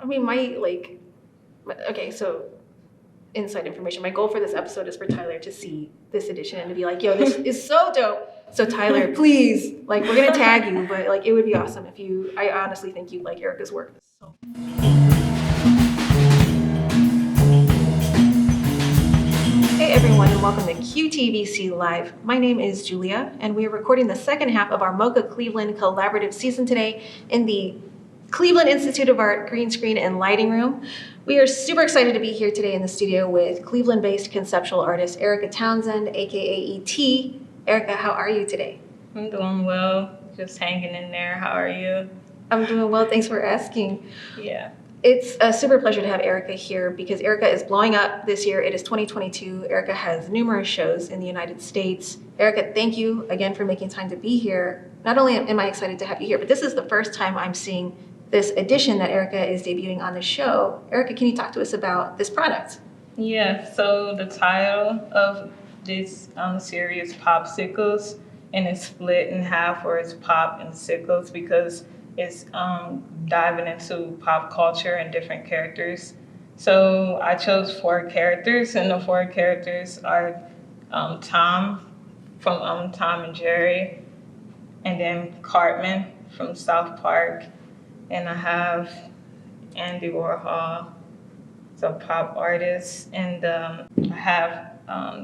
I mean, okay, so inside information. My goal for this episode is for Tyler to see this edition and to be like, yo, this is so dope. So Tyler, please, like, we're going to tag you, but like, it would be awesome if I honestly think you'd like Erykah's work. So. Hey everyone, and welcome to QTVC Live. My name is Julia, and we are recording the second half of our moCa Cleveland collaborative season today in the Cleveland Institute of Art Green Screen and Lighting Room. We are super excited to be here today in the studio with Cleveland-based conceptual artist Erykah Townsend, aka ET. Erykah, how are you today? I'm doing well, just hanging in there. How are you? I'm doing well, thanks for asking. Yeah. It's a super pleasure to have Erykah here because Erykah is blowing up this year. It is 2022. Erykah has numerous shows in the United States. Erykah, thank you again for making time to be here. Not only am I excited to have you here, but this is the first time I'm seeing this edition that Erykah is debuting on the show. Erykah, can you talk to us about this product? Yeah, so the title of this series is POP-sicles, and it's split in half where it's pop and sickles because it's diving into pop culture and different characters. So I chose 4 characters, and the 4 characters are Tom from Tom and Jerry, and then Cartman from South Park, and I have Andy Warhol, he's a pop artist, and I have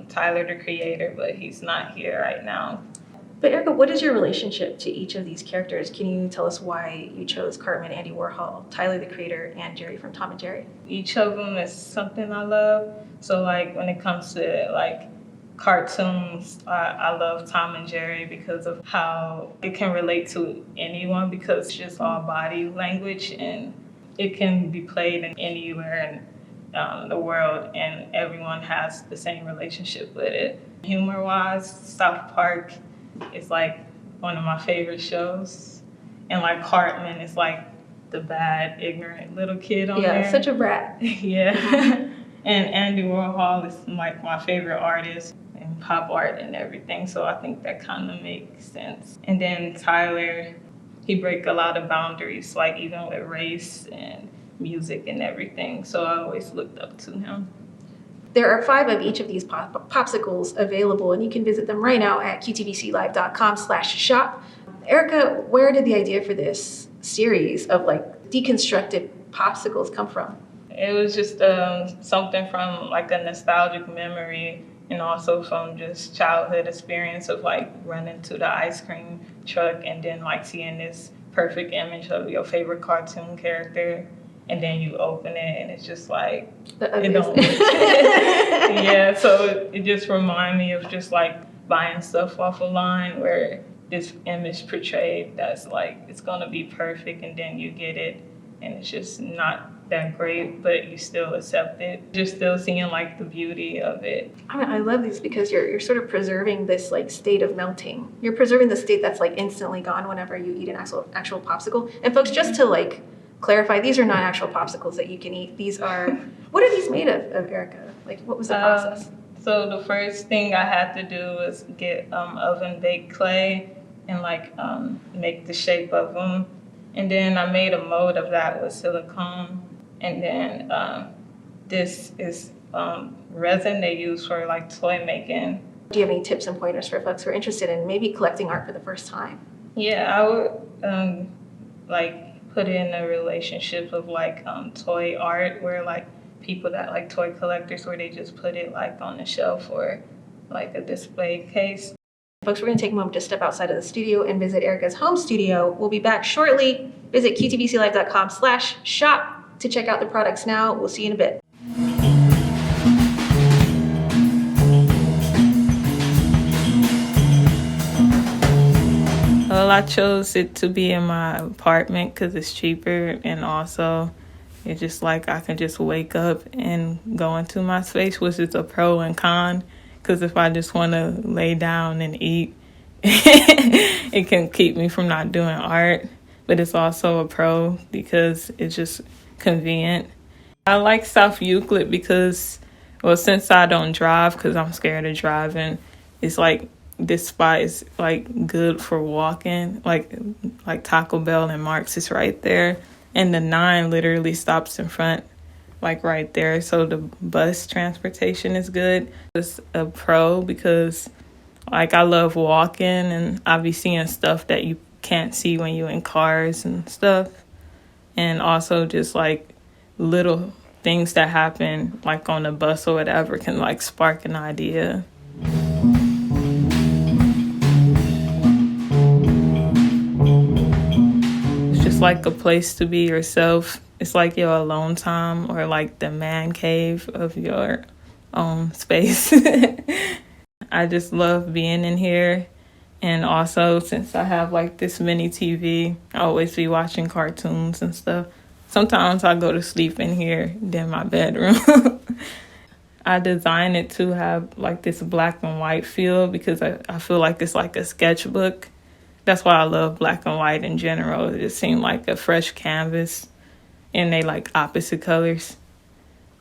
Tyler, the creator, but he's not here right now. But Erykah, what is your relationship to each of these characters? Can you tell us why you chose Cartman, Andy Warhol, Tyler, the creator, and Jerry from Tom and Jerry? Each of them is something I love. So like when it comes to like cartoons, I love Tom and Jerry because of how it can relate to anyone because it's just all body language and it can be played in anywhere in the world and everyone has the same relationship with it. Humor-wise, South Park is like one of my favorite shows. And like Cartman is like the bad, ignorant little kid on there. Yeah, such a brat. Yeah. And Andy Warhol is like my favorite artist in pop art and everything. So I think that kind of makes sense. And then Tyler, he breaks a lot of boundaries, like even with race and music and everything. So I always looked up to him. There are 5 of each of these popsicles available, and you can visit them right now at qtvclive.com/shop. Erykah, where did the idea for this series of like deconstructed popsicles come from? It was just something from like a nostalgic memory and also from just childhood experience of like running to the ice cream truck and then like seeing this perfect image of your favorite cartoon character. And then you open it, and it's just like, it don't yeah, so it just reminds me of just like buying stuff off a line where this image portrayed that's like, it's gonna be perfect, and then you get it, and it's just not that great, but you still accept it. You're still seeing like the beauty of it. I mean, I love these because you're sort of preserving this like state of melting. You're preserving the state that's like instantly gone whenever you eat an actual popsicle. And folks, just to like clarify, these are not actual popsicles that you can eat. These are, what are these made of Erykah? Like, what was the process? So the first thing I had to do was get oven baked clay and like make the shape of them. And then I made a mold of that with silicone. And then this is resin they use for like toy making. Do you have any tips and pointers for folks who are interested in maybe collecting art for the first time? Yeah, I would like put in a relationship of like toy art where like people that like toy collectors where they just put it like on the shelf or like a display case. Folks, we're going to take a moment to step outside of the studio and visit Erykah's home studio. We'll be back shortly. Visit qtvclive.com/shop to check out the products now. We'll see you in a bit. Well, I chose it to be in my apartment because it's cheaper and also it's just like I can just wake up and go into my space, which is a pro and con because if I just want to lay down and eat, it can keep me from not doing art, but it's also a pro because it's just convenient. I like South Euclid because, well, since I don't drive because I'm scared of driving, it's like this spot is like good for walking, like Taco Bell and Mark's is right there. And the 9 literally stops in front, like right there. So the bus transportation is good. It's a pro because like I love walking and I be seeing stuff that you can't see when you're in cars and stuff. And also just like little things that happen like on the bus or whatever can like spark an idea. It's just like a place to be yourself. It's like your alone time or like the man cave of your own space. I just love being in here. And also, since I have like this mini TV, I always be watching cartoons and stuff. Sometimes I go to sleep in here, in my bedroom. I designed it to have like this black and white feel because I feel like it's like a sketchbook. That's why I love black and white in general. It just seemed like a fresh canvas and they like opposite colors.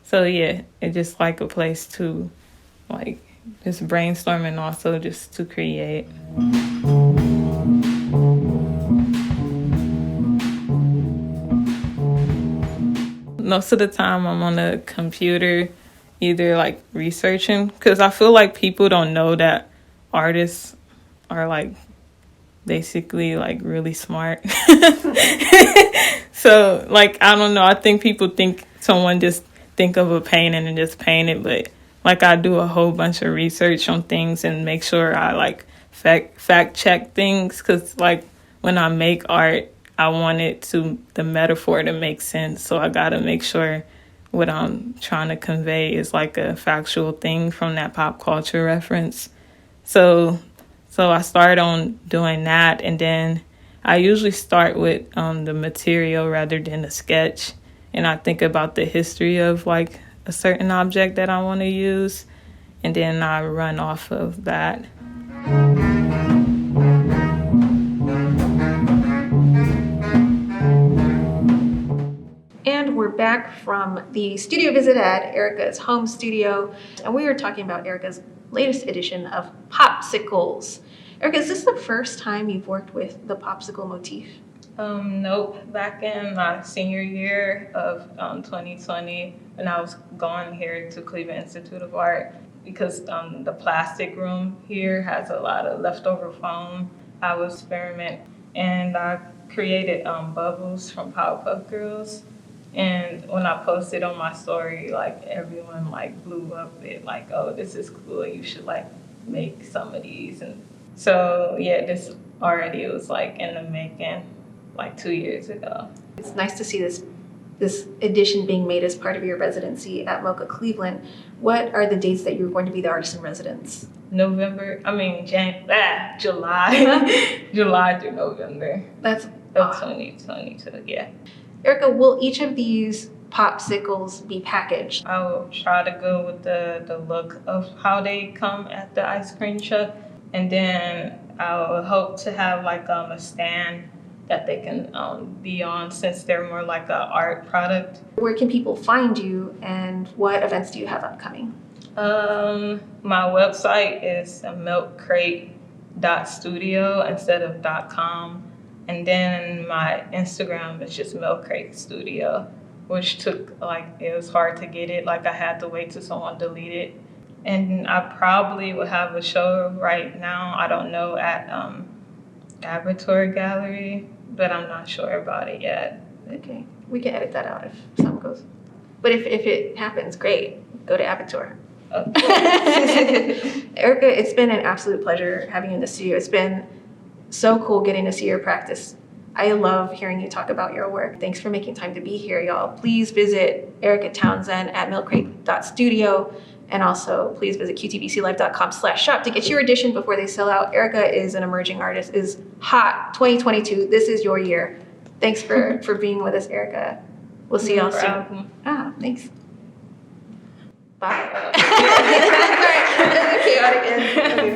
So yeah, it's just like a place to like just brainstorm and also just to create. Most of the time I'm on a computer either like researching because I feel like people don't know that artists are like basically like really smart. So like I don't know, I think people think someone just think of a painting and just paint it, but like I do a whole bunch of research on things and make sure I like fact check things because like when I make art I want it to the metaphor to make sense, so I gotta make sure what I'm trying to convey is like a factual thing from that pop culture reference. So I started on doing that, and then I usually start with the material rather than a sketch, and I think about the history of like a certain object that I want to use, and then I run off of that. And we're back from the studio visit at Erykah's home studio, and we were talking about Erykah's latest edition of Pop-sicles. Erykah, is this the first time you've worked with the popsicle motif? Nope. Back in my senior year of 2020, when I was going here to Cleveland Institute of Art, because the plastic room here has a lot of leftover foam, I would experiment, and I created bubbles from Powerpuff Girls. And when I posted on my story, like everyone like blew up it, like, oh, this is cool, you should like make some of these. And so yeah, this already was like in the making like 2 years ago. It's nice to see this edition being made as part of your residency at moCa Cleveland. What are the dates that you're going to be the artist in residence? July. July through November. That's of 2022, yeah. Erykah, will each of these Pop-sicles be packaged? I will try to go with the look of how they come at the ice cream truck, and then I will hope to have like a stand that they can be on, since they're more like an art product. Where can people find you, and what events do you have upcoming? My website is milkcrate.studio instead of .com. And then my Instagram is just Milk Crate Studio, which took it was hard to get it. Like I had to wait till someone delete it. And I probably will have a show right now, I don't know, at Laboratory Gallery, but I'm not sure about it yet. Okay, we can edit that out if something goes. But if it happens, great, go to Avatar. Okay. Erykah, it's been an absolute pleasure having you in the studio. It's been so cool getting to see your practice. I love hearing you talk about your work. Thanks for making time to be here, y'all. Please visit Erykah Townsend at milkcrate.studio, and also please visit qtvclive.com/shop to get your edition before they sell out. Erykah is an emerging artist, is hot 2022. This is your year. Thanks for being with us, Erykah. We'll see y'all soon. Thanks. Bye. Chaotic end. Okay.